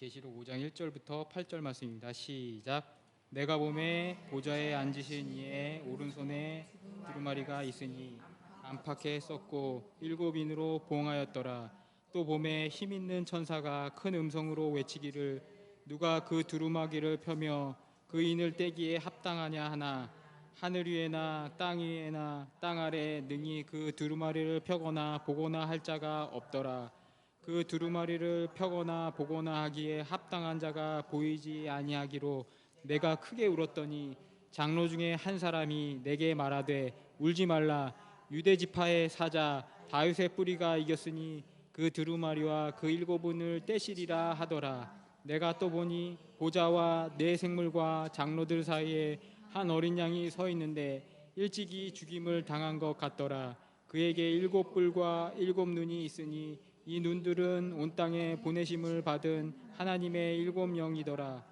계시록 5장 1절부터 8절 말씀입니다. 시작. 내가 보매 보좌에 앉으신 이의 오른손에 두루마리가 있으니 안팎에 썼고 7인으로 봉하였더라. 또 보매 힘있는 천사가 큰 음성으로 외치기를 누가 그 두루마기를 펴며 그 인을 떼기에 합당하냐 하나 하늘 위에나 땅 위에나 땅 아래에 능히 그 두루마리를 펴거나 보거나 할 자가 없더라. 그 두루마리를 펴거나 보거나 하기에 합당한 자가 보이지 아니하기로 내가 크게 울었더니 장로 중에 한 사람이 내게 말하되 울지 말라. 유대 지파의 사자 다윗의 뿌리가 이겼으니 그 두루마리와 그 7은을 떼시리라 하더라. 내가 또 보니 보좌와 네 생물과 장로들 사이에 한 어린 양이 서 있는데 일찍이 죽임을 당한 것 같더라. 그에게 7뿔과 7눈이 있으니 이 눈들은 온 땅에 보내심을 받은 하나님의 7영이더라.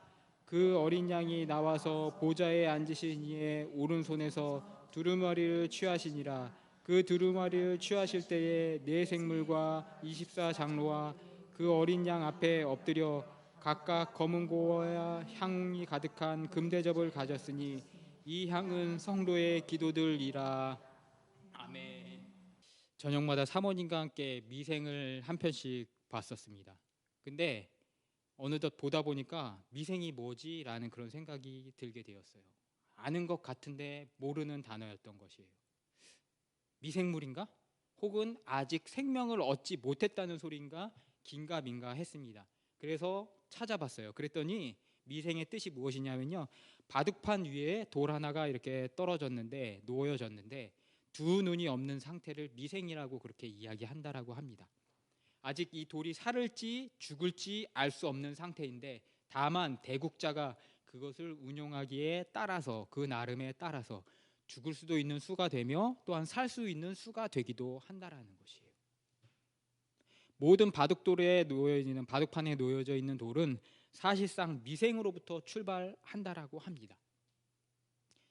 그 어린 양이 나와서 보좌에 앉으신 이의 오른손에서 두루마리를 취하시니라. 그 두루마리를 취하실 때에 네 생물과 24장로와 그 어린 양 앞에 엎드려 각각 검은 고와 향이 가득한 금대접을 가졌으니 이 향은 성도의 기도들이라. 아멘. 저녁마다 사모님과 함께 미생을 한 편씩 봤었습니다. 근데 어느덧 보다 보니까 미생이 뭐지? 라는 그런 생각이 들게 되었어요. 아는 것 같은데 모르는 단어였던 것이에요. 미생물인가? 혹은 아직 생명을 얻지 못했다는 소리인가? 긴가민가 했습니다. 그래서 찾아봤어요. 그랬더니 미생의 뜻이 무엇이냐면요, 바둑판 위에 돌 하나가 이렇게 떨어졌는데 놓여졌는데 두 눈이 없는 상태를 미생이라고 그렇게 이야기한다라고 합니다. 아직 이 돌이 살을지 죽을지 알 수 없는 상태인데 다만 대국자가 그것을 운용하기에 따라서 그 나름에 따라서 죽을 수도 있는 수가 되며 또한 살 수 있는 수가 되기도 한다라는 것이에요. 모든 바둑돌에 놓여지는 바둑판에 놓여져 있는 돌은 사실상 미생으로부터 출발한다라고 합니다.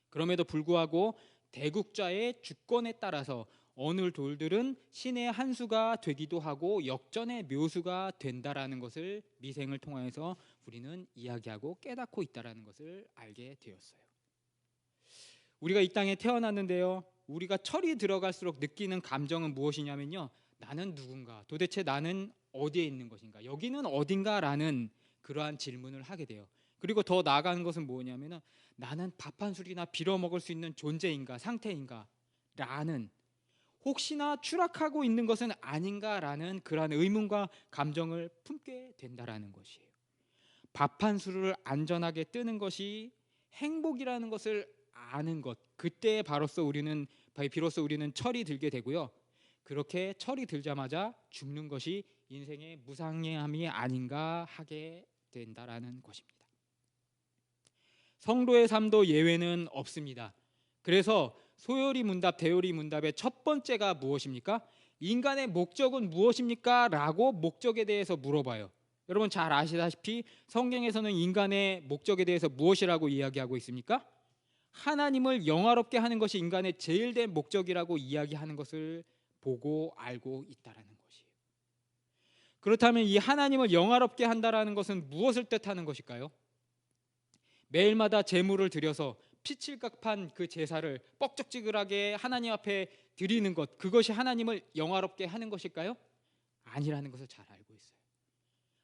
그럼에도 불구하고 대국자의 주권에 따라서 어느 돌들은 신의 한 수가 되기도 하고 역전의 묘수가 된다라는 것을 미생을 통해서 우리는 이야기하고 깨닫고 있다라는 것을 알게 되었어요. 우리가 이 땅에 태어났는데요, 우리가 철이 들어갈수록 느끼는 감정은 무엇이냐면요, 나는 누군가, 도대체 나는 어디에 있는 것인가, 여기는 어딘가라는 그러한 질문을 하게 돼요. 그리고 더 나아가는 것은 뭐냐면 나는 밥 한 술이나 빌어먹을 수 있는 존재인가, 상태인가 라는, 혹시나 추락하고 있는 것은 아닌가라는 그러한 의문과 감정을 품게 된다라는 것이에요. 밥 한 술을 안전하게 뜨는 것이 행복이라는 것을 아는 것, 그때 비로소 우리는 철이 들게 되고요, 그렇게 철이 들자마자 죽는 것이 인생의 무상함이 아닌가 하게 된다라는 것입니다. 성도의 삶도 예외는 없습니다. 그래서 소요리 문답, 대요리 문답의 첫 번째가 무엇입니까? 인간의 목적은 무엇입니까? 라고 목적에 대해서 물어봐요. 여러분 잘 아시다시피 성경에서는 인간의 목적에 대해서 무엇이라고 이야기하고 있습니까? 하나님을 영화롭게 하는 것이 인간의 제일 된 목적이라고 이야기하는 것을 보고 알고 있다라는 것이에요. 그렇다면 이 하나님을 영화롭게 한다라는 것은 무엇을 뜻하는 것일까요? 매일마다 제물을 드려서 피칠각판 그 제사를 뻑적지근하게 하나님 앞에 드리는 것, 그것이 하나님을 영화롭게 하는 것일까요? 아니라는 것을 잘 알고 있어요.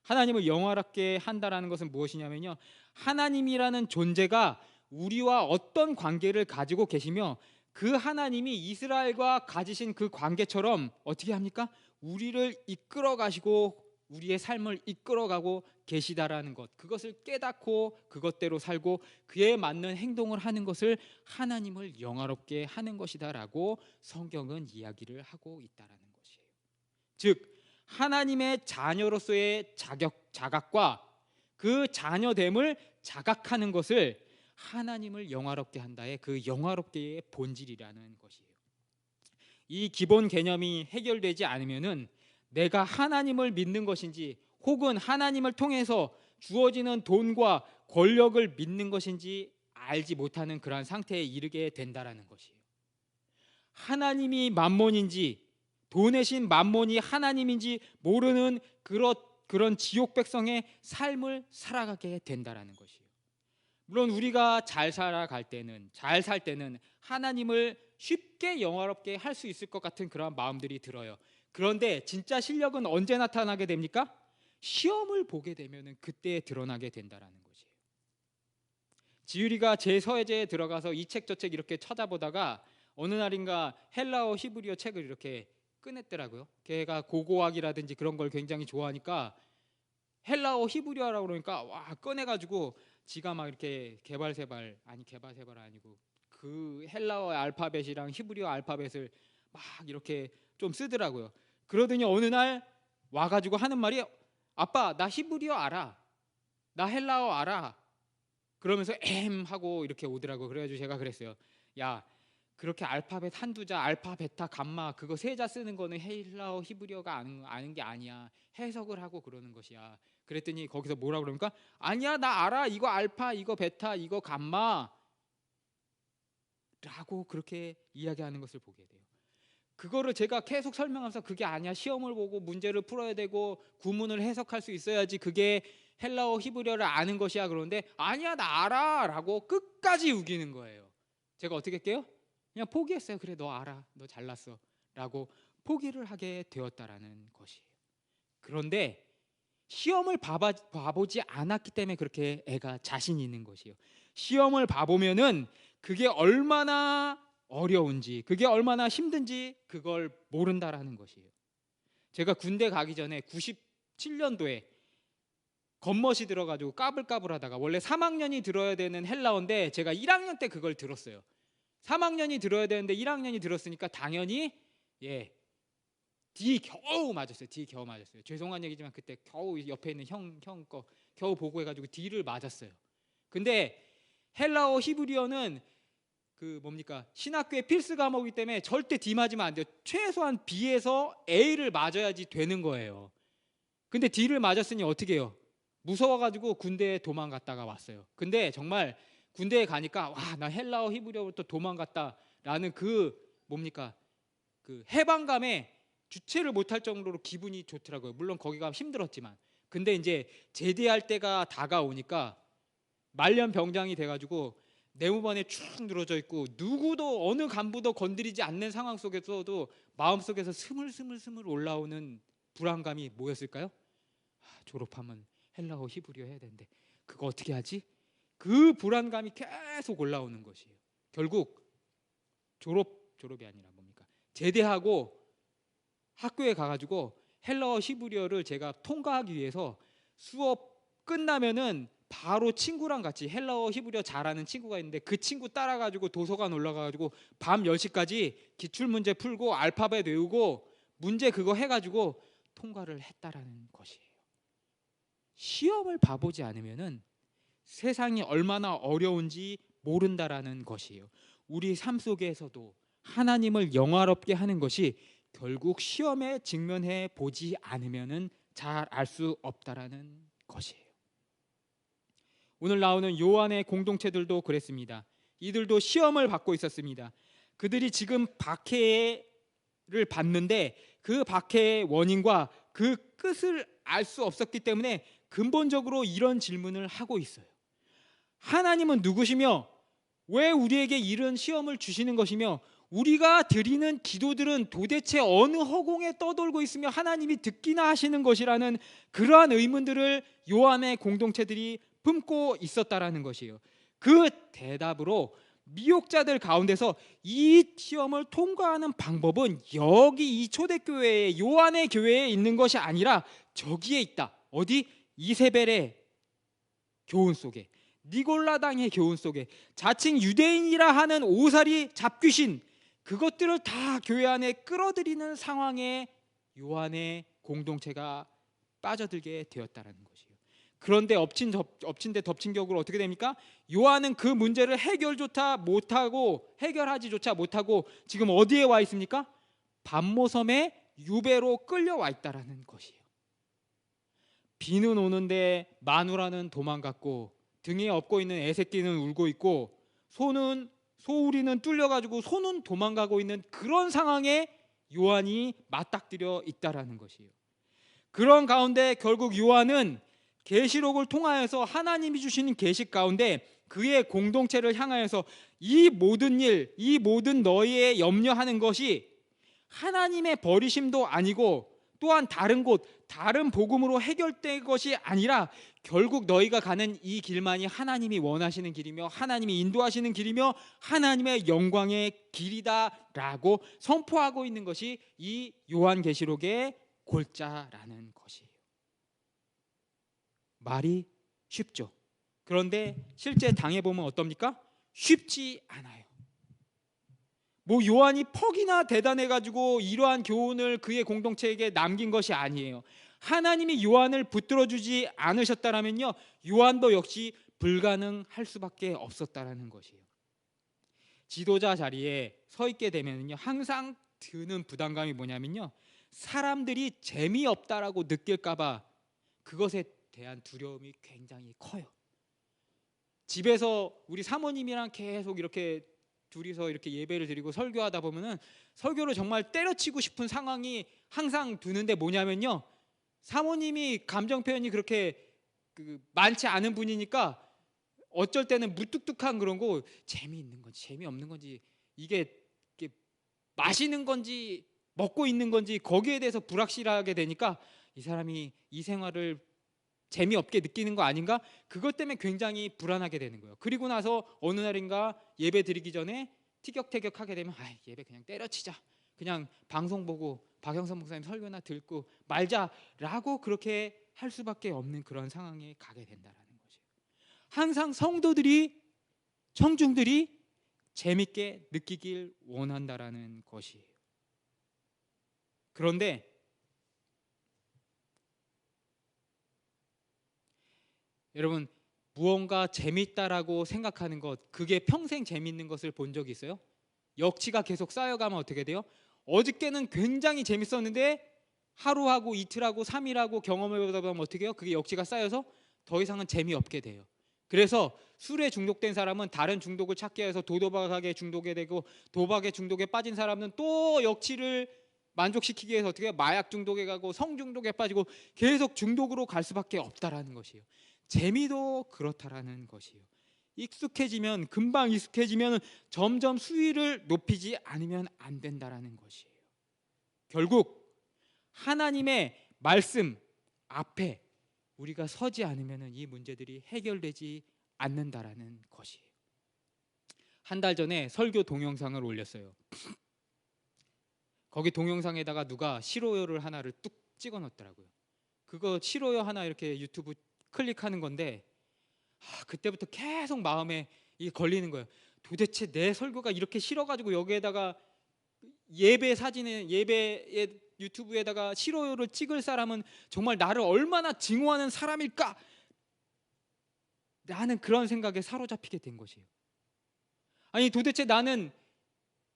하나님을 영화롭게 한다라는 것은 무엇이냐면요, 하나님이라는 존재가 우리와 어떤 관계를 가지고 계시며 그 하나님이 이스라엘과 가지신 그 관계처럼 어떻게 합니까? 우리를 이끌어 가시고 우리의 삶을 이끌어가고 계시다라는 것, 그것을 깨닫고 그것대로 살고 그에 맞는 행동을 하는 것을 하나님을 영화롭게 하는 것이다라고 성경은 이야기를 하고 있다라는 것이에요. 즉 하나님의 자녀로서의 자각과 그 자녀됨을 자각하는 것을 하나님을 영화롭게 한다의 그 영화롭게의 본질이라는 것이에요. 이 기본 개념이 해결되지 않으면은 내가 하나님을 믿는 것인지 혹은 하나님을 통해서 주어지는 돈과 권력을 믿는 것인지 알지 못하는 그러한 상태에 이르게 된다라는 것이에요. 하나님이 만몬인지 돈의 신 만몬이 하나님인지 모르는 그런 지옥 백성의 삶을 살아가게 된다라는 것이에요. 물론 우리가 잘 살아갈 때는, 잘 살 때는 하나님을 쉽게 영화롭게 할 수 있을 것 같은 그런 마음들이 들어요. 그런데 진짜 실력은 언제 나타나게 됩니까? 시험을 보게 되면 그때 드러나게 된다라는 것이에요. 지율이가 제 서예제에 들어가서 이 책 저 책 이렇게 찾아보다가 어느 날인가 헬라어 히브리어 책을 이렇게 꺼냈더라고요. 걔가 고고학이라든지 그런 걸 굉장히 좋아하니까 헬라어 히브리어라고 그러니까 와 꺼내가지고 지가 막 이렇게 개발세발 아니고 그 헬라어 알파벳이랑 히브리어 알파벳을 막 이렇게 좀 쓰더라고요. 그러더니 어느 날 와가지고 하는 말이 아빠 나 히브리어 알아, 나 헬라어 알아, 그러면서 하고 이렇게 오더라고요. 그래가지고 제가 그랬어요. 야 그렇게 알파벳 한두 자 알파 베타 감마 그거 세 자 쓰는 거는 헬라어 히브리어가 아는 게 아니야. 해석을 하고 그러는 것이야. 그랬더니 거기서 뭐라 그러니까 아니야 나 알아 이거 알파 이거 베타 이거 감마 라고 그렇게 이야기하는 것을 보게 돼요. 그거를 제가 계속 설명하면서 그게 아니야, 시험을 보고 문제를 풀어야 되고 구문을 해석할 수 있어야지 그게 헬라어 히브리어를 아는 것이야. 그런데 아니야 나 알아 라고 끝까지 우기는 거예요. 제가 어떻게 할게요? 그냥 포기했어요. 그래 너 알아, 너 잘났어 라고 포기를 하게 되었다라는 것이에요. 그런데 시험을 봐보지 않았기 때문에 그렇게 애가 자신 있는 것이에요. 시험을 봐보면은 그게 얼마나 어려운지, 그게 얼마나 힘든지 그걸 모른다라는 것이에요. 제가 군대 가기 전에 97년도에 겉멋이 들어가지고 까불까불하다가 원래 3학년이 들어야 되는 헬라어인데 제가 1학년 때 그걸 들었어요. 3학년이 들어야 되는데 1학년이 들었으니까 당연히 D 겨우 맞았어요. D 겨우 맞았어요. 죄송한 얘기지만 그때 겨우 옆에 있는 형 거 겨우 보고 해가지고 D를 맞았어요. 근데 헬라어 히브리어는 그 뭡니까 신학교의 필수 과목이기 때문에 절대 D 맞으면 안 돼요. 최소한 B에서 A를 맞아야지 되는 거예요. 근데 D를 맞았으니 어떻게 해요? 무서워가지고 군대에 도망갔다가 왔어요. 근데 정말 군대에 가니까 와 나 헬라어 히브리어부터 도망갔다라는 그 뭡니까 그 해방감에 주체를 못할 정도로 기분이 좋더라고요. 물론 거기 가면 힘들었지만. 근데 이제 제대할 때가 다가오니까 말년병장이 돼가지고 내무반에 축 늘어져 있고 누구도 어느 간부도 건드리지 않는 상황 속에서도 마음속에서 스물스물 올라오는 불안감이 뭐였을까요? 졸업하면 헬라어 히브리어 해야 되는데 그거 어떻게 하지? 그 불안감이 계속 올라오는 것이에요. 결국 졸업이 아니라 뭡니까 제대하고 학교에 가가지고 헬라어 히브리어를 제가 통과하기 위해서 수업 끝나면은 바로 친구랑 같이 헬라어 히브리어 잘하는 친구가 있는데 그 친구 따라가지고 도서관 올라가가지고 밤 10시까지 기출문제 풀고 알파벳 외우고 문제 그거 해가지고 통과를 했다라는 것이에요. 시험을 봐보지 않으면은 세상이 얼마나 어려운지 모른다라는 것이에요. 우리 삶 속에서도 하나님을 영화롭게 하는 것이 결국 시험에 직면해 보지 않으면은 잘 알 수 없다라는 것이에요. 오늘 나오는 요한의 공동체들도 그랬습니다. 이들도 시험을 받고 있었습니다. 그들이 지금 박해를 받는데 그 박해의 원인과 그 끝을 알 수 없었기 때문에 근본적으로 이런 질문을 하고 있어요. 하나님은 누구시며 왜 우리에게 이런 시험을 주시는 것이며 우리가 드리는 기도들은 도대체 어느 허공에 떠돌고 있으며 하나님이 듣기나 하시는 것이라는 그러한 의문들을 요한의 공동체들이 품고 있었다라는 것이에요. 그 대답으로 미혹자들 가운데서 이 시험을 통과하는 방법은 여기 이 초대교회에 요한의 교회에 있는 것이 아니라 저기에 있다. 어디? 이세벨의 교훈 속에, 니골라당의 교훈 속에, 자칭 유대인이라 하는 오사리 잡귀신 그것들을 다 교회 안에 끌어들이는 상황에 요한의 공동체가 빠져들게 되었다는 것이에요. 그런데 엎친 데 덮친 격으로 어떻게 됩니까? 요한은 그 문제를 해결하지조차 못하고 지금 어디에 와 있습니까? 반모섬에 유배로 끌려와 있다라는 것이에요. 비는 오는데 마누라는 도망갔고 등에 업고 있는 애새끼는 울고 있고 소우리는 뚫려가지고 소는 도망가고 있는 그런 상황에 요한이 맞닥뜨려 있다라는 것이에요. 그런 가운데 결국 요한은 계시록을 통하여서 하나님이 주시는 계시 가운데 그의 공동체를 향하여서 이 모든 일, 이 모든 너희의 염려하는 것이 하나님의 버리심도 아니고 또한 다른 곳, 다른 복음으로 해결될 것이 아니라 결국 너희가 가는 이 길만이 하나님이 원하시는 길이며 하나님이 인도하시는 길이며 하나님의 영광의 길이다라고 선포하고 있는 것이 이 요한계시록의 골자라는 것이에요. 말이 쉽죠. 그런데 실제 당해보면 어떻습니까? 쉽지 않아요. 뭐 요한이 퍽이나 대단해가지고 이러한 교훈을 그의 공동체에게 남긴 것이 아니에요. 하나님이 요한을 붙들어주지 않으셨다면요, 요한도 역시 불가능할 수밖에 없었다라는 것이에요. 지도자 자리에 서 있게 되면요, 항상 드는 부담감이 뭐냐면요, 사람들이 재미없다라고 느낄까봐 그것에 대한 두려움이 굉장히 커요. 집에서 우리 사모님이랑 계속 이렇게 둘이서 이렇게 예배를 드리고 설교하다 보면은 설교를 정말 때려치고 싶은 상황이 항상 드는데 뭐냐면요, 사모님이 감정 표현이 그렇게 많지 않은 분이니까 어쩔 때는 무뚝뚝한 그런 거, 재미있는 건지 재미없는 건지, 이게 마시는 건지 먹고 있는 건지 거기에 대해서 불확실하게 되니까 이 사람이 이 생활을 재미없게 느끼는 거 아닌가? 그것 때문에 굉장히 불안하게 되는 거예요. 그리고 나서 어느 날인가 예배 드리기 전에 티격태격하게 되면 예배 그냥 때려치자, 그냥 방송 보고 박영선 목사님 설교나 듣고 말자라고 그렇게 할 수밖에 없는 그런 상황에 가게 된다라는 거죠. 항상 성도들이, 청중들이 재밌게 느끼길 원한다라는 것이에요. 그런데 여러분, 무언가 재밌다라고 생각하는 것, 그게 평생 재밌는 것을 본 적이 있어요? 역치가 계속 쌓여가면 어떻게 돼요? 어저께는 굉장히 재밌었는데 하루하고 이틀하고 3일하고 경험을 보다 보면 어떻게 해요? 그게 역치가 쌓여서 더 이상은 재미없게 돼요. 그래서 술에 중독된 사람은 다른 중독을 찾기 위해서 도박에 중독이 되고, 도박에 중독에 빠진 사람은 또 역치를 만족시키기 위해서 어떻게 해요? 마약 중독에 가고 성 중독에 빠지고 계속 중독으로 갈 수밖에 없다라는 것이에요. 재미도 그렇다라는 것이에요. 익숙해지면, 금방 익숙해지면 점점 수위를 높이지 않으면 안 된다라는 것이에요. 결국 하나님의 말씀 앞에 우리가 서지 않으면 이 문제들이 해결되지 않는다라는 것이에요. 한 달 전에 설교 동영상을 올렸어요. 거기 동영상에다가 누가 시로요를 하나를 뚝 찍어 놓더라고요. 그거 시로요 하나 이렇게 유튜브 클릭하는 건데, 그때부터 계속 마음에 이게 걸리는 거예요. 도대체 내 설교가 이렇게 싫어가지고 여기에다가 예배 사진에, 예배에 유튜브에다가 시로요를 찍을 사람은 정말 나를 얼마나 증오하는 사람일까? 라는 그런 생각에 사로잡히게 된 것이에요. 아니 도대체 나는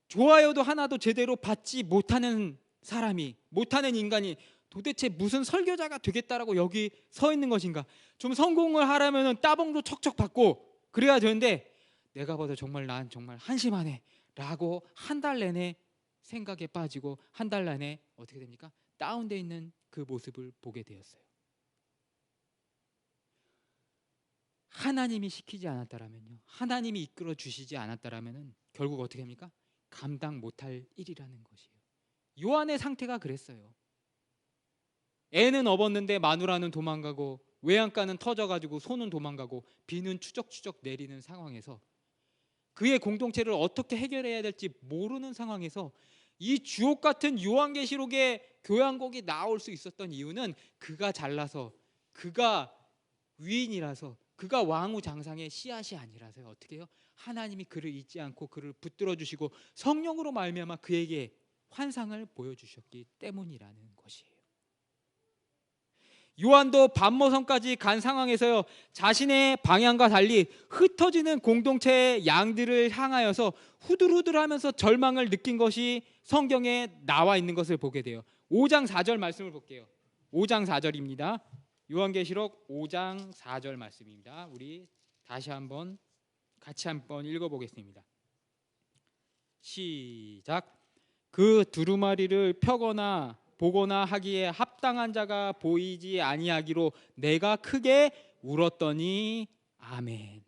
좋아요도 하나도 제대로 받지 못하는 사람이, 못하는 인간이 도대체 무슨 설교자가 되겠다라고 여기 서 있는 것인가? 좀 성공을 하려면 따봉도 척척 받고 그래야 되는데, 내가 봐도 정말 난 정말 한심하네 라고 한 달 내내 생각에 빠지고 한 달 내내 어떻게 됩니까? 다운되어 있는 그 모습을 보게 되었어요. 하나님이 시키지 않았다라면요, 하나님이 이끌어 주시지 않았다라면은 결국 어떻게 합니까? 감당 못할 일이라는 것이에요. 요한의 상태가 그랬어요. 애는 업었는데 마누라는 도망가고 외양간은 터져가지고 소는 도망가고 비는 추적추적 내리는 상황에서, 그의 공동체를 어떻게 해결해야 될지 모르는 상황에서 이 주옥 같은 요한계시록의 교향곡이 나올 수 있었던 이유는 그가 잘나서, 그가 위인이라서, 그가 왕후 장상의 씨앗이 아니라서요. 어떻게 해요? 하나님이 그를 잊지 않고 그를 붙들어 주시고 성령으로 말미암아 그에게 환상을 보여주셨기 때문이라는 것이에요. 요한도 반모섬까지 간 상황에서요, 자신의 방향과 달리 흩어지는 공동체의 양들을 향하여서 후들후들하면서 절망을 느낀 것이 성경에 나와 있는 것을 보게 돼요. 5장 4절 말씀을 볼게요. 5장 4절입니다. 요한계시록 5장 4절 말씀입니다. 우리 다시 한번 같이 한번 읽어보겠습니다. 시작. 그 두루마리를 펴거나 보거나 하기에 합당한 자가 보이지 아니하기로 내가 크게 울었더니 아멘.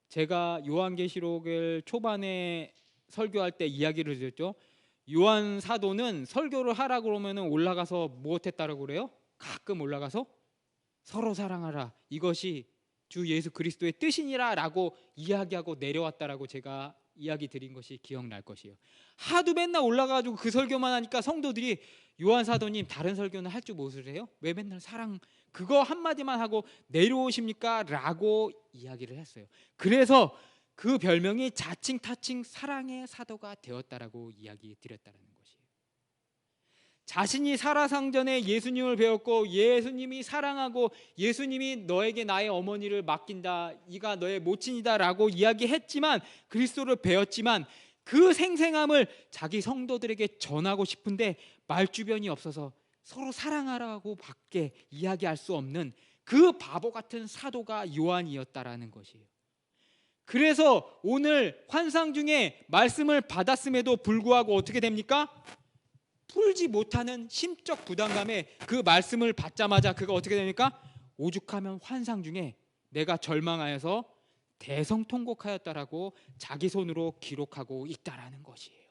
제가 요한계시록을 초반에 설교할 때 이야기를 드렸죠. 요한 사도는 설교를 하라 그러면은 올라가서 무엇했다라고 그래요? 가끔 올라가서 서로 사랑하라, 이것이 주 예수 그리스도의 뜻이니라 라고 이야기하고 내려왔다라고 제가 이야기 드린 것이 기억날 것이에요. 하도 맨날 올라가가지고 그 설교만 하니까 성도들이 요한 사도님 다른 설교는 할 줄 모르세요? 왜 맨날 사랑 그거 한마디만 하고 내려오십니까? 라고 이야기를 했어요. 그래서 그 별명이 자칭 타칭 사랑의 사도가 되었다라고 이야기 드렸다는 것이에요. 자신이 살아상전에 예수님을 배웠고 예수님이 사랑하고 예수님이 너에게 나의 어머니를 맡긴다, 이가 너의 모친이다 라고 이야기했지만, 그리스도를 배웠지만 그 생생함을 자기 성도들에게 전하고 싶은데 말주변이 없어서 서로 사랑하라고 밖에 이야기할 수 없는 그 바보 같은 사도가 요한이었다라는 것이에요. 그래서 오늘 환상 중에 말씀을 받았음에도 불구하고 어떻게 됩니까? 풀지 못하는 심적 부담감에 그 말씀을 받자마자 그가 어떻게 됩니까? 오죽하면 환상 중에 내가 절망하여서 대성통곡하였다라고 자기 손으로 기록하고 있다라는 것이에요.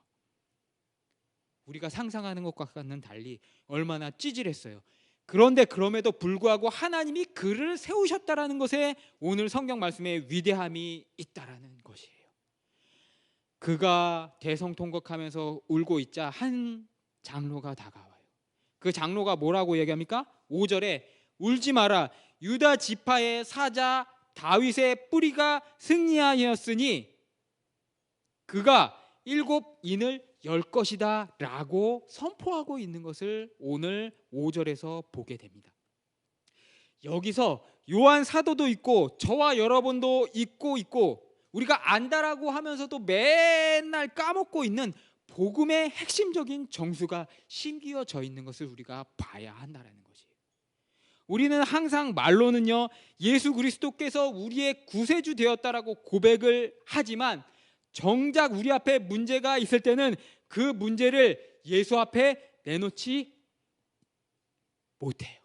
우리가 상상하는 것과는 달리 얼마나 찌질했어요. 그런데 그럼에도 불구하고 하나님이 그를 세우셨다라는 것에 오늘 성경 말씀에 위대함이 있다라는 것이에요. 그가 대성통곡하면서 울고 있자 한 장로가 다가와요. 그 장로가 뭐라고 얘기합니까? 5절에 울지 마라, 유다 지파의 사자 다윗의 뿌리가 승리하였으니 그가 7인을 열 것이다 라고 선포하고 있는 것을 오늘 5절에서 보게 됩니다. 여기서 요한 사도도 있고 저와 여러분도 있고 우리가 안다라고 하면서도 맨날 까먹고 있는 복음의 핵심적인 정수가 심기어져 있는 것을 우리가 봐야 한다는 것이에요. 우리는 항상 말로는요, 예수 그리스도께서 우리의 구세주 되었다라고 고백을 하지만 정작 우리 앞에 문제가 있을 때는 그 문제를 예수 앞에 내놓지 못해요.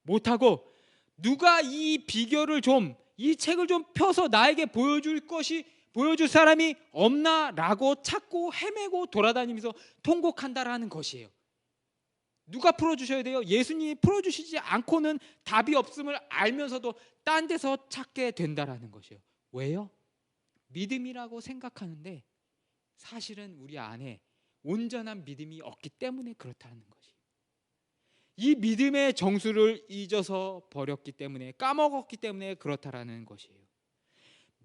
못하고 누가 이 비결을 좀, 이 책을 좀 펴서 나에게 보여줄 사람이 없나라고 찾고 헤매고 돌아다니면서 통곡한다라는 것이에요. 누가 풀어주셔야 돼요? 예수님이 풀어주시지 않고는 답이 없음을 알면서도 딴 데서 찾게 된다라는 것이에요. 왜요? 믿음이라고 생각하는데 사실은 우리 안에 온전한 믿음이 없기 때문에 그렇다는 것이에요. 이 믿음의 정수를 잊어서 버렸기 때문에, 까먹었기 때문에 그렇다라는 것이에요.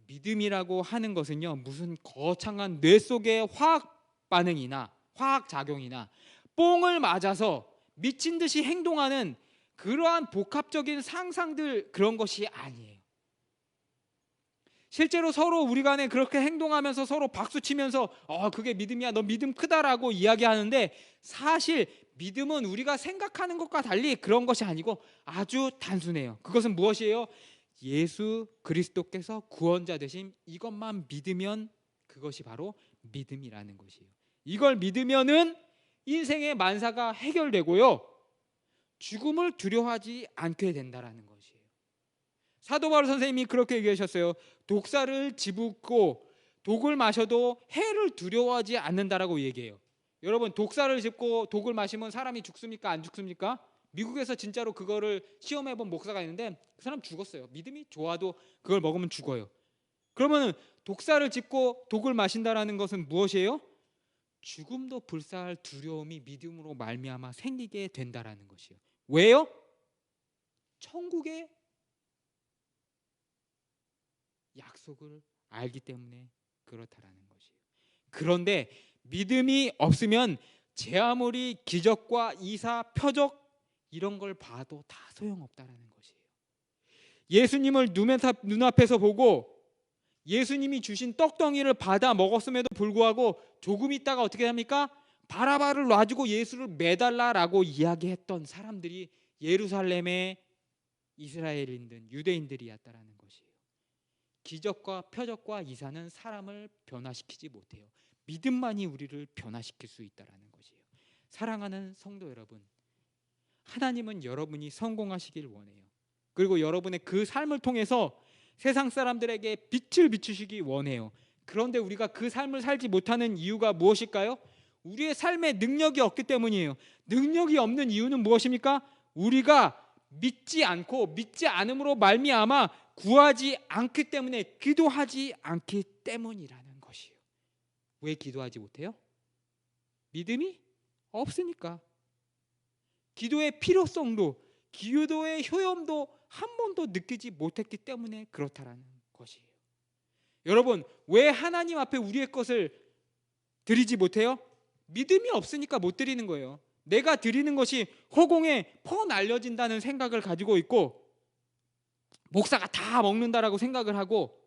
믿음이라고 하는 것은요, 무슨 거창한 뇌 속의 화학 반응이나 화학 작용이나 뽕을 맞아서 미친 듯이 행동하는 그러한 복합적인 상상들, 그런 것이 아니에요. 실제로 서로 우리 간에 그렇게 행동하면서 서로 박수치면서 그게 믿음이야, 너 믿음 크다라고 이야기하는데, 사실 믿음은 우리가 생각하는 것과 달리 그런 것이 아니고 아주 단순해요. 그것은 무엇이에요? 예수 그리스도께서 구원자 되신 이것만 믿으면 그것이 바로 믿음이라는 것이에요. 이걸 믿으면은 인생의 만사가 해결되고요, 죽음을 두려워하지 않게 된다라는 것이에요. 사도 바울 선생님이 그렇게 얘기하셨어요. 독사를 집고 독을 마셔도 해를 두려워하지 않는다라고 얘기해요. 여러분, 독사를 짚고 독을 마시면 사람이 죽습니까? 안 죽습니까? 미국에서 진짜로 그거를 시험해본 목사가 있는데 그 사람 죽었어요. 믿음이 좋아도 그걸 먹으면 죽어요. 그러면 독사를 짚고 독을 마신다라는 것은 무엇이에요? 죽음도 불사할 두려움이 믿음으로 말미암아 생기게 된다라는 것이에요. 왜요? 천국의 약속을 알기 때문에 그렇다라는 것이에요. 그런데 믿음이 없으면 제 아무리 기적과 이사, 표적 이런 걸 봐도 다 소용없다라는 것이에요. 예수님을 눈앞에서 보고 예수님이 주신 떡덩이를 받아 먹었음에도 불구하고 조금 있다가 어떻게 합니까? 바라바를 놔주고 예수를 매달라라고 이야기했던 사람들이 예루살렘의 이스라엘인들, 유대인들이었다라는 것이에요. 기적과 표적과 이사는 사람을 변화시키지 못해요. 믿음만이 우리를 변화시킬 수 있다는 것이에요. 사랑하는 성도 여러분, 하나님은 여러분이 성공하시길 원해요. 그리고 여러분의 그 삶을 통해서 세상 사람들에게 빛을 비추시기 원해요. 그런데 우리가 그 삶을 살지 못하는 이유가 무엇일까요? 우리의 삶에 능력이 없기 때문이에요. 능력이 없는 이유는 무엇입니까? 우리가 믿지 않고 믿지 않음으로 말미암아 구하지 않기 때문에, 기도하지 않기 때문이라는 것이에요. 왜 기도하지 못해요? 믿음이 없으니까. 기도의 필요성도, 기도의 효험도 한 번도 느끼지 못했기 때문에 그렇다라는 것이에요. 여러분, 왜 하나님 앞에 우리의 것을 드리지 못해요? 믿음이 없으니까 못 드리는 거예요. 내가 드리는 것이 허공에 퍼날려진다는 생각을 가지고 있고, 목사가 다 먹는다라고 생각을 하고,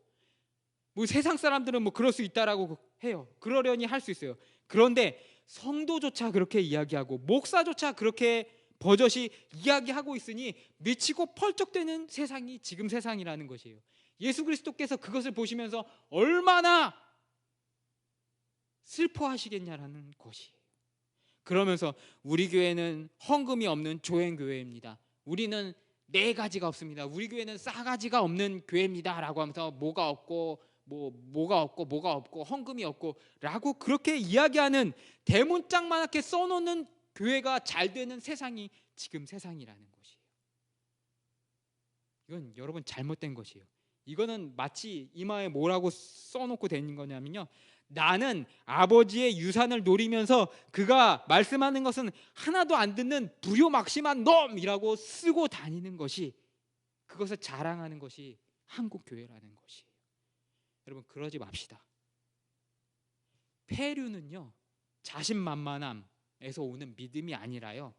뭐 세상 사람들은 뭐 그럴 수 있다라고 해요. 그러려니 할 수 있어요. 그런데 성도조차 그렇게 이야기하고 목사조차 그렇게 버젓이 이야기하고 있으니 미치고 펄쩍대는 세상이 지금 세상이라는 것이에요. 예수 그리스도께서 그것을 보시면서 얼마나 슬퍼하시겠냐라는 것이에요. 그러면서 우리 교회는 헌금이 없는 조행교회입니다. 우리는 네 가지가 없습니다. 우리 교회는 싸가지가 없는 교회입니다 라고 하면서 뭐가 없고 헌금이 없고 라고 그렇게 이야기하는, 대문짝만하게 써놓는 교회가 잘 되는 세상이 지금 세상이라는 것이에요. 이건 여러분 잘못된 것이에요. 이거는 마치 이마에 뭐라고 써놓고 다니는 거냐면요, 나는 아버지의 유산을 노리면서 그가 말씀하는 것은 하나도 안 듣는 불효막심한 놈이라고 쓰고 다니는 것이, 그것을 자랑하는 것이 한국 교회라는 것이에요. 여러분, 그러지 맙시다. 폐류는요, 자신만만함에서 오는 믿음이 아니라요,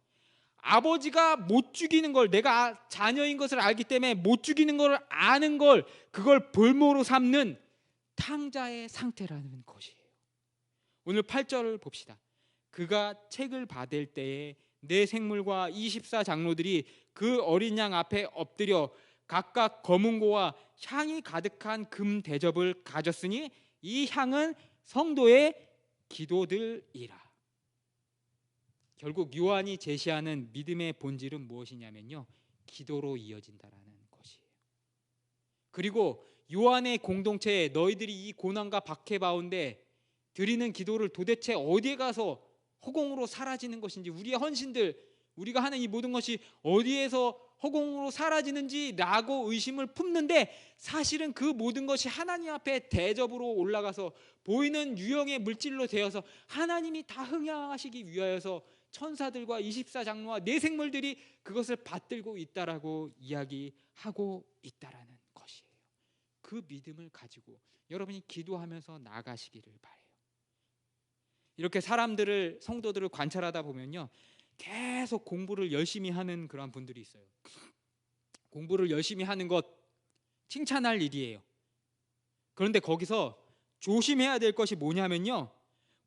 아버지가 못 죽이는 걸, 내가 자녀인 것을 알기 때문에 못 죽이는 걸 아는 걸, 그걸 볼모로 삼는 탕자의 상태라는 것이에요. 오늘 8절을 봅시다. 그가 책을 받을 때에 내 생물과 24장로들이 그 어린 양 앞에 엎드려 각각 검은고와 향이 가득한 금 대접을 가졌으니 이 향은 성도의 기도들이라. 결국 요한이 제시하는 믿음의 본질은 무엇이냐면요, 기도로 이어진다라는 것이에요. 그리고 요한의 공동체에 너희들이 이 고난과 박해 가운데 드리는 기도를 도대체 어디에 가서 허공으로 사라지는 것인지, 우리의 헌신들, 우리가 하는 이 모든 것이 어디에서 허공으로 사라지는지라고 의심을 품는데, 사실은 그 모든 것이 하나님 앞에 대접으로 올라가서 보이는 유형의 물질로 되어서 하나님이 다 흥하시기 위하여서 천사들과 24장로와 내 생물들이 그것을 받들고 있다라고 이야기하고 있다라는 것이에요. 그 믿음을 가지고 여러분이 기도하면서 나가시기를 바래요. 이렇게 사람들을, 성도들을 관찰하다 보면요, 계속 공부를 열심히 하는 그런 분들이 있어요. 공부를 열심히 하는 것 칭찬할 일이에요. 그런데 거기서 조심해야 될 것이 뭐냐면요,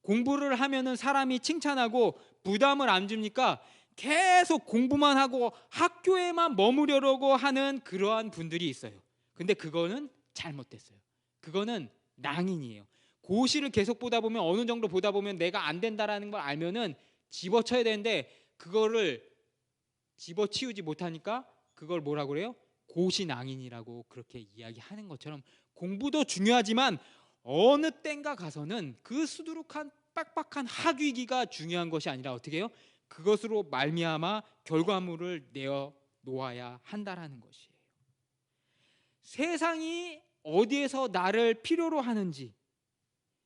공부를 하면은 사람이 칭찬하고 부담을 안 줍니까? 계속 공부만 하고 학교에만 머무르려고 하는 그러한 분들이 있어요. 근데 그거는 잘못됐어요. 그거는 낭인이에요. 고시를 계속 보다 보면, 어느 정도 보다 보면 내가 안 된다라는 걸 알면은 집어쳐야 되는데, 그거를 집어치우지 못하니까 그걸 뭐라고 그래요? 고시낭인이라고 그렇게 이야기하는 것처럼, 공부도 중요하지만 어느 땐가 가서는 그 수두룩한 빡빡한 학위기가 중요한 것이 아니라 어떻게 해요? 그것으로 말미암아 결과물을 내어 놓아야 한다라는 것이에요. 세상이 어디에서 나를 필요로 하는지,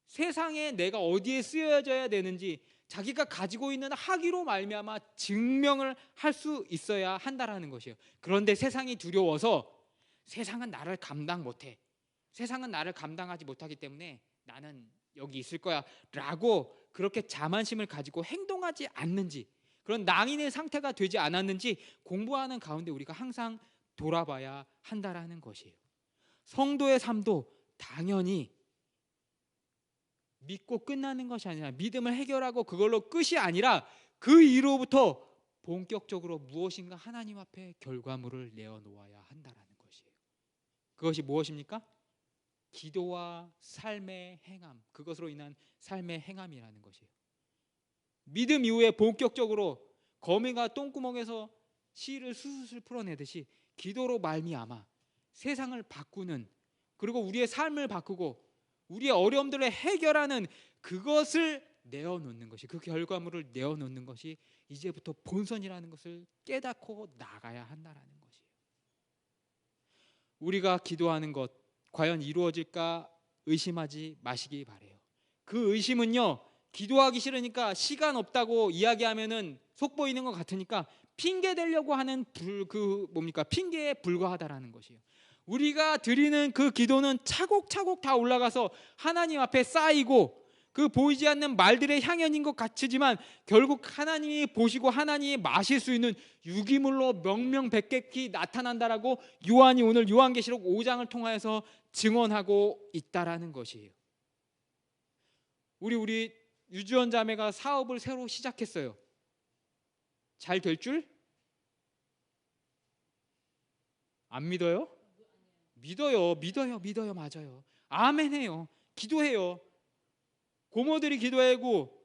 세상에 내가 어디에 쓰여져야 되는지 자기가 가지고 있는 학위로 말미암아 증명을 할 수 있어야 한다라는 것이에요. 그런데 세상이 두려워서, 세상은 나를 감당 못해, 세상은 나를 감당하지 못하기 때문에 나는 여기 있을 거야 라고 그렇게 자만심을 가지고 행동하지 않는지, 그런 낭인의 상태가 되지 않았는지 공부하는 가운데 우리가 항상 돌아봐야 한다라는 것이에요. 성도의 삶도 당연히 믿고 끝나는 것이 아니라, 믿음을 해결하고 그걸로 끝이 아니라 그 이후로부터 본격적으로 무엇인가 하나님 앞에 결과물을 내어놓아야 한다라는 것이에요. 그것이 무엇입니까? 기도와 삶의 행함, 그것으로 인한 삶의 행함이라는 것이에요. 믿음 이후에 본격적으로 거미가 똥구멍에서 씨를 술술 풀어내듯이 기도로 말미암아 세상을 바꾸는, 그리고 우리의 삶을 바꾸고 우리의 어려움들을 해결하는 그것을 내어놓는 것이, 그 결과물을 내어놓는 것이 이제부터 본선이라는 것을 깨닫고 나가야 한다라는 것이에요. 우리가 기도하는 것 과연 이루어질까 의심하지 마시기 바래요. 그 의심은요, 기도하기 싫으니까 시간 없다고 이야기하면은 속 보이는 것 같으니까 핑계 대려고 하는 핑계에 불과하다라는 것이에요. 우리가 드리는 그 기도는 차곡차곡 다 올라가서 하나님 앞에 쌓이고 그 보이지 않는 말들의 향연인 것 같지만 결국 하나님이 보시고 하나님이 마실 수 있는 유기물로 명명백백히 나타난다라고 요한이 오늘 요한계시록 5장을 통하여서 증언하고 있다라는 것이에요. 우리 유지원 자매가 사업을 새로 시작했어요. 잘 될 줄? 안 믿어요? 믿어요. 맞아요. 아멘해요. 기도해요. 고모들이 기도하고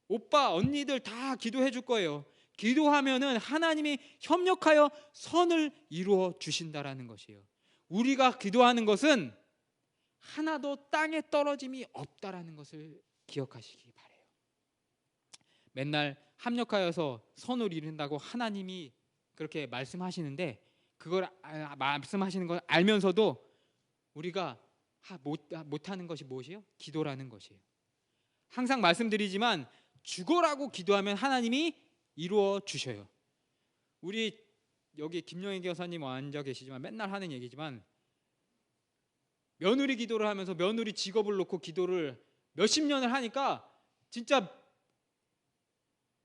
오빠, 언니들 다 기도해 줄 거예요. 기도하면은 하나님이 협력하여 선을 이루어 주신다라는 것이에요. 우리가 기도하는 것은 하나도 땅에 떨어짐이 없다라는 것을 기억하시기 바래요. 맨날 합력하여서 선을 이룬다고 하나님이 그렇게 말씀하시는데 그걸 말씀하시는 걸 알면서도 우리가 못하는 것이 무엇이에요? 기도라는 것이에요. 항상 말씀드리지만 죽어라고 기도하면 하나님이 이루어 주셔요. 우리 여기 김영희 교사님 앉아 계시지만 맨날 하는 얘기지만 며느리 기도를 하면서 며느리 직업을 놓고 기도를 몇십 년을 하니까 진짜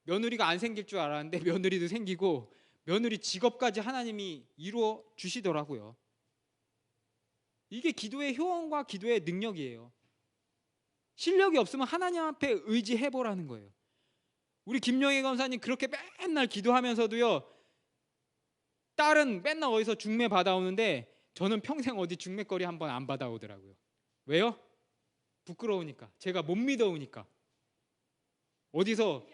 며느리가 안 생길 줄 알았는데 며느리도 생기고 며느리 직업까지 하나님이 이루어 주시더라고요. 이게 기도의 효험과 기도의 능력이에요. 실력이 없으면 하나님 앞에 의지해보라는 거예요. 우리 김영희 검사님 그렇게 맨날 기도하면서도요, 딸은 맨날 어디서 중매 받아오는데 저는 평생 어디 중매거리 한번 안 받아오더라고요. 왜요? 부끄러우니까. 제가 못 믿어오니까. 어디서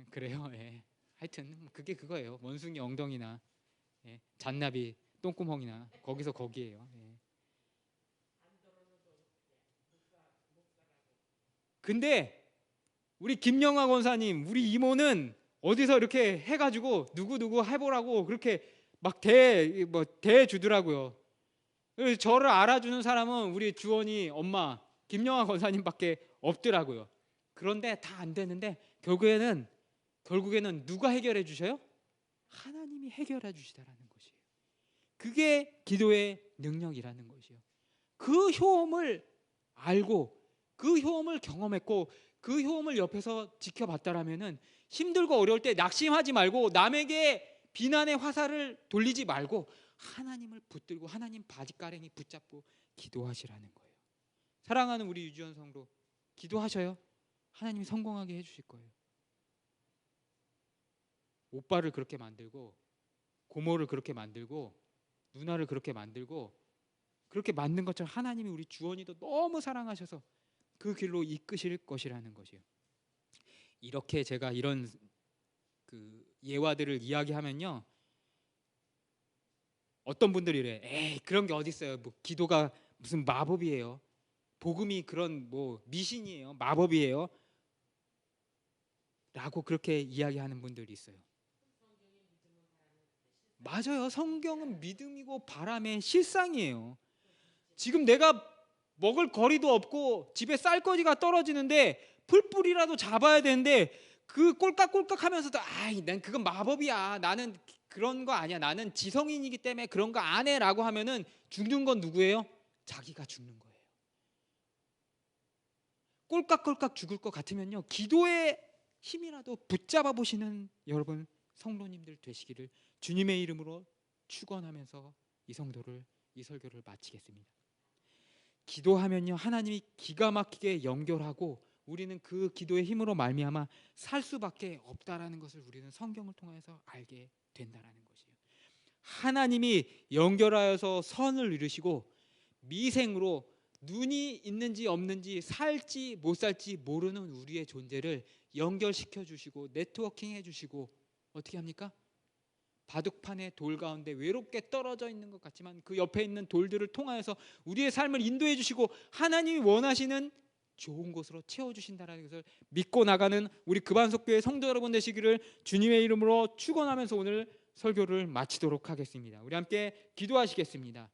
그래요? 예. 하여튼 그게 그거예요. 원숭이 엉덩이나 잔나비 똥구멍이나 거기서 거기에요. 예. 근데 우리 김영하 권사님, 우리 이모는 어디서 이렇게 해가지고 누구 해보라고 그렇게 막 대주더라고요. 그래서 저를 알아주는 사람은 우리 주원이 엄마 김영하 권사님밖에 없더라고요. 그런데 다 안 되는데 결국에는 누가 해결해 주셔요? 하나님이 해결해 주시다라는 것이에요. 그게 기도의 능력이라는 것이에요. 그 효험을 알고 그 효험을 경험했고 그 효험을 옆에서 지켜봤다라면은 힘들고 어려울 때 낙심하지 말고 남에게 비난의 화살을 돌리지 말고 하나님을 붙들고 하나님 바지가랭이 붙잡고 기도하시라는 거예요. 사랑하는 우리 유지원 성도, 기도하셔요. 하나님이 성공하게 해주실 거예요. 오빠를 그렇게 만들고 고모를 그렇게 만들고 누나를 그렇게 만들고 그렇게 만든 것처럼 하나님이 우리 주원이도 너무 사랑하셔서 그 길로 이끄실 것이라는 것이에요. 이렇게 제가 이런 그 예화들을 이야기하면요, 어떤 분들이 이래, 에이 그런 게 어디 있어요? 뭐 기도가 무슨 마법이에요? 복음이 그런 뭐 미신이에요? 마법이에요? 라고 그렇게 이야기하는 분들이 있어요. 맞아요. 성경은 믿음이고 바람의 실상이에요. 지금 내가 먹을 거리도 없고 집에 쌀거지가 떨어지는데 풀뿌리라도 잡아야 되는데 그 꼴깍꼴깍 하면서도 난 그건 마법이야. 나는 그런 거 아니야. 나는 지성인이기 때문에 그런 거 안 해라고 하면은 죽는 건 누구예요? 자기가 죽는 거예요. 꼴깍꼴깍 죽을 것 같으면요, 기도의 힘이라도 붙잡아 보시는 여러분 성도님들 되시기를 주님의 이름으로 축원하면서 이 설교를 마치겠습니다. 기도하면요, 하나님이 기가 막히게 연결하고 우리는 그 기도의 힘으로 말미암아 살 수밖에 없다라는 것을 우리는 성경을 통해서 알게 된다라는 것이에요. 하나님이 연결하여서 선을 이루시고 미생으로 눈이 있는지 없는지 살지 못 살지 모르는 우리의 존재를 연결시켜 주시고 네트워킹 해 주시고 어떻게 합니까? 바둑판의 돌 가운데 외롭게 떨어져 있는 것 같지만 그 옆에 있는 돌들을 통하여서 우리의 삶을 인도해 주시고 하나님이 원하시는 좋은 곳으로 채워주신다는 것을 믿고 나가는 우리 금안석교회 성도 여러분 되시기를 주님의 이름으로 축원하면서 오늘 설교를 마치도록 하겠습니다. 우리 함께 기도하시겠습니다.